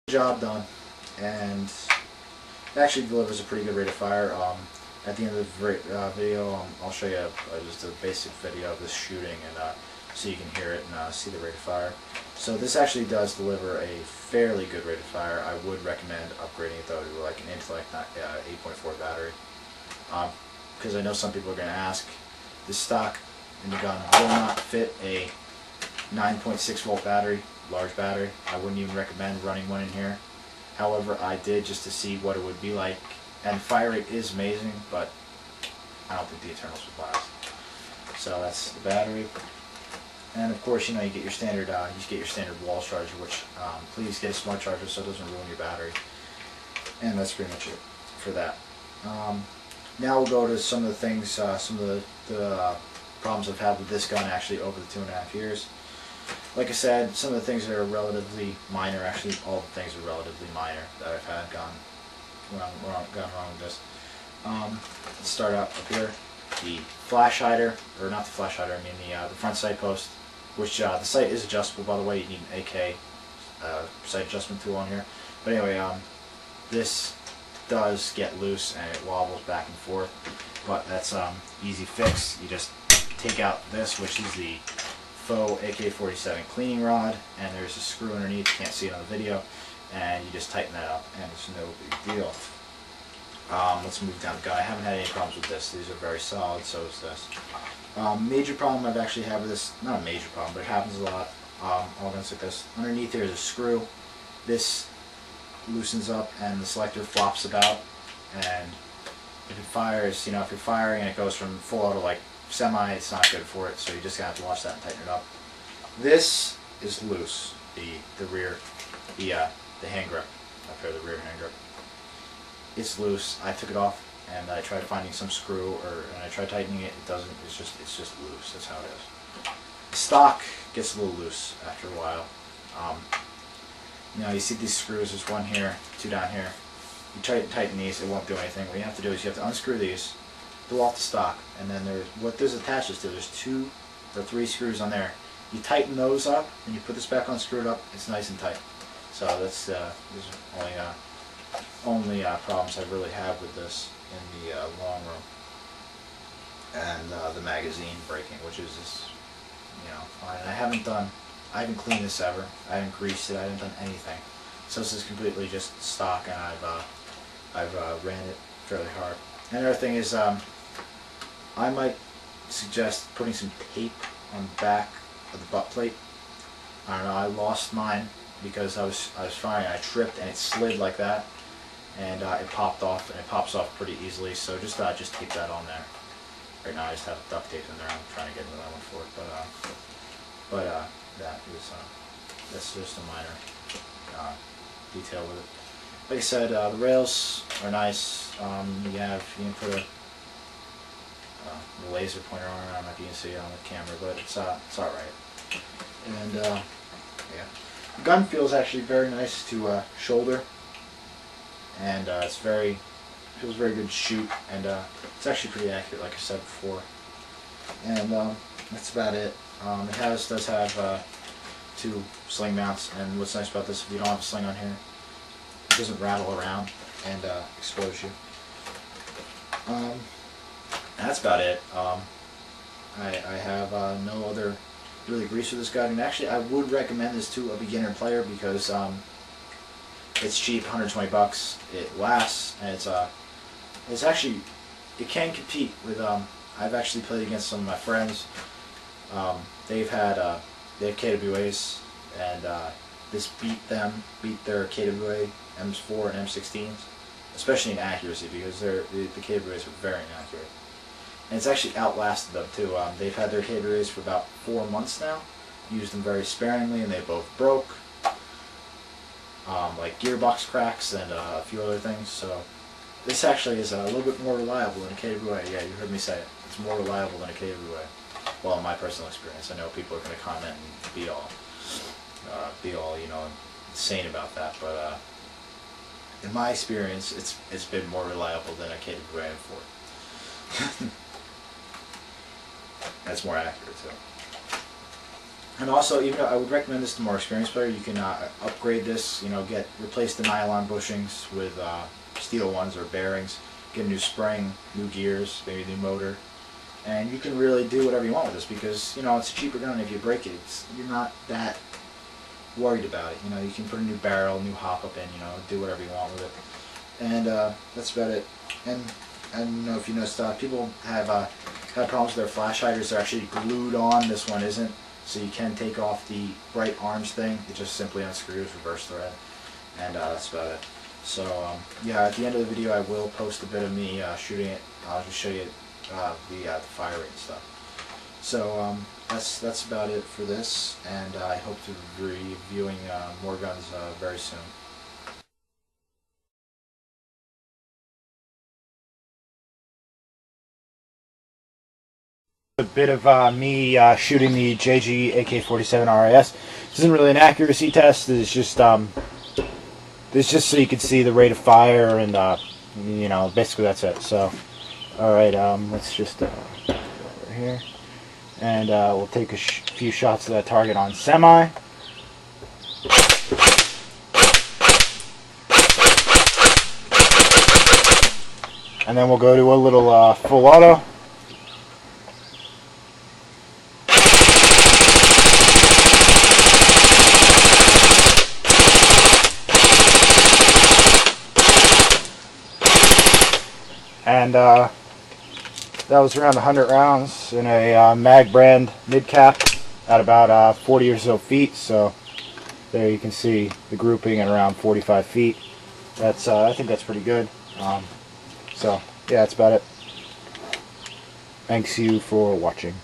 Job done, and it actually delivers a pretty good rate of fire. At the end of the video, I'll show you just a basic video of this shooting, and so you can hear it and see the rate of fire. So this actually does deliver a fairly good rate of fire. I would recommend upgrading it though to like an Intellect 8.4 battery, because I know some people are going to ask. The stock in the gun will not fit a 9.6 volt battery, large battery. I wouldn't even recommend running one in here. However, I did just to see what it would be like, and fire rate is amazing, but I don't think the internals would last. So that's the battery, and of course, you know, you get your standard wall charger, which please get a smart charger so it doesn't ruin your battery. And that's pretty much it for that. Now we'll go to some of the things, some of the problems I've had with this gun actually over the 2.5 years. Like I said, some of the things that are relatively minor, actually all the things are relatively minor that I've had gone wrong with this. Let's start up here. The flash hider, or not the flash hider, I mean the front sight post, which the sight is adjustable, by the way. You need an AK sight adjustment tool on here. But anyway, this does get loose and it wobbles back and forth, but that's easy fix. You just take out this, which is the faux AK-47 cleaning rod, and there's a screw underneath. You can't see it on the video, and you just tighten that up, and it's no big deal. Let's move down the gun. I haven't had any problems with this. These are very solid, so is this. Major problem I've actually had with this, not a major problem, but it happens a lot. All guns like this. Underneath there is a screw. This loosens up, and the selector flops about, and if it fires, you know, if you're firing and it goes from full auto like semi, it's not good for it, so you just have to watch that and tighten it up. This is loose, the rear, the hand grip, up here, the rear hand grip. It's loose. I took it off and I tried finding some screw, and I tried tightening it. It doesn't. It's just loose. That's how it is. The stock gets a little loose after a while. You know, you see these screws. There's one here, two down here. You try to tighten these, it won't do anything. What you have to do is you have to unscrew these, pull off the stock, and then what this attaches to, there's 2 or 3 screws on there. You tighten those up, and you put this back on, screw it up, it's nice and tight. So that's these are only problems I really have with this in the long run. And the magazine breaking, which is just, you know, fine. I haven't cleaned this ever. I haven't greased it. I haven't done anything. So this is completely just stock, and I've ran it fairly hard. Another thing is, I might suggest putting some tape on the back of the butt plate. I don't know, I lost mine because I was firing, I tripped and it slid like that, and it popped off, and it pops off pretty easily. So just tape that on there. Right now I just have duct tape in there. I'm trying to get another one for it, but that's just a minor detail with it. Like I said, the rails are nice. You can put a laser pointer on it. I don't know if you can see it on the camera, but it's alright. And yeah, the gun feels actually very nice to shoulder, and feels very good to shoot, and it's actually pretty accurate, like I said before. And that's about it. It does have 2 sling mounts, and what's nice about this, if you don't have a sling on here, it doesn't rattle around and expose you. That's about it. I have no other really grease with this gun, and actually I would recommend this to a beginner player because it's cheap, 120 bucks. It lasts, and it's actually, it can compete with. I've actually played against some of my friends. They have KWAs, and this beat their KWA M4 and M16s, especially in accuracy, because the KWAs are very inaccurate. And it's actually outlasted them too. They've had their KWAs for about 4 months now, used them very sparingly, and they both broke, like gearbox cracks and a few other things. So this actually is a little bit more reliable than a KWA. Yeah, you heard me say it. It's more reliable than a KWA. Well, in my personal experience. I know people are going to comment and be all you know, insane about that, but in my experience, it's been more reliable than a KWA M4. That's more accurate too. And also, even though I would recommend this to more experienced player, you can upgrade this. You know, replace the nylon bushings with steel ones or bearings. Get a new spring, new gears, maybe a new motor, and you can really do whatever you want with this because you know it's a cheaper gun. If you break it, you're not that worried about it. You know, you can put a new barrel, new hop up in. You know, do whatever you want with it, and that's about it. And I don't know if you noticed, people have had problems with their flash hiders. They're actually glued on. This one isn't. So you can take off the bright arms thing. It just simply unscrews, reverse thread, and that's about it. So yeah, at the end of the video I will post a bit of me shooting it. I'll just show you the fire rate and stuff. So that's about it for this, and I hope to be reviewing more guns very soon. A bit of me shooting the JG AK-47 RIS. This isn't really an accuracy test. It's just so you can see the rate of fire, and you know, basically that's it. So, all right, let's just go over here, and we'll take a few shots of that target on semi. And then we'll go to a little full auto. And that was around 100 rounds in a Mag brand mid cap at about 40 or so feet. So there you can see the grouping at around 45 feet. That's I think that's pretty good. So yeah, that's about it. Thanks you for watching.